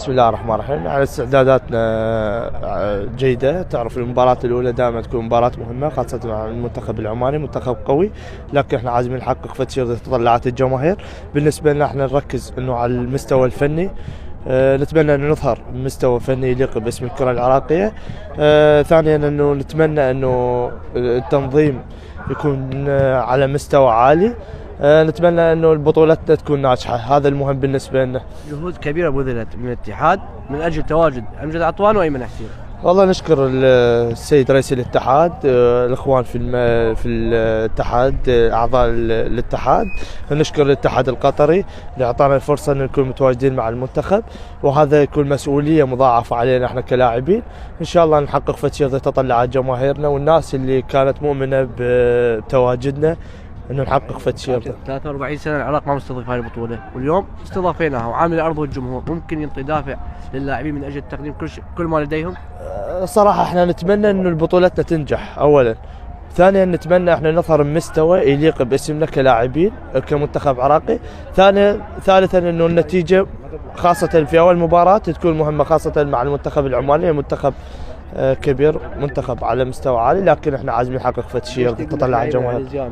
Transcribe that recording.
بسم الله الرحمن الرحيم. على استعداداتنا جيدة. تعرف المباراة الأولى دائما تكون مباراة مهمة، خاصة مع المنتخب العماني، منتخب قوي، لكن احنا عازمين نحقق فتشير تطلعات الجماهير. بالنسبة لنا احنا نركز انه على المستوى الفني، نتمنى أن نظهر مستوى فني يليق باسم الكرة العراقية. ثانيا أنه نتمنى أنه التنظيم يكون على مستوى عالي. نتمنى أنه بطولتنا تكون ناجحة، هذا المهم بالنسبة لنا. جهود كبيرة بذلت من الاتحاد من أجل تواجد أمجد عطوان وأيمن حسين. والله نشكر السيد رئيس الاتحاد، الاخوان في الاتحاد، اعضاء الاتحاد. نشكر الاتحاد القطري اللي اعطانا الفرصه ان نكون متواجدين مع المنتخب، وهذا يكون مسؤوليه مضاعفه علينا احنا كلاعبين. ان شاء الله نحقق فتشير تطلعات جماهيرنا والناس اللي كانت مؤمنه بتواجدنا انه نحقق فتشير. 43 سنه العراق ما مستضيف هاي البطوله، واليوم استضافيناها وعامل الارض والجمهور. ممكن ينطي دافع للاعبين من اجل تقديم كل ما لديهم. صراحه احنا نتمنى انه بطولتنا تنجح اولا. ثانيا نتمنى احنا نظهر بمستوى يليق باسمنا كلاعبين كمنتخب عراقي. ثالثا انه النتيجه خاصه في اول مباراه تكون مهمه، خاصه مع المنتخب العماني، منتخب كبير، منتخب على مستوى عالي، لكن احنا عازمين نحقق فتشير تطلع الجماهير.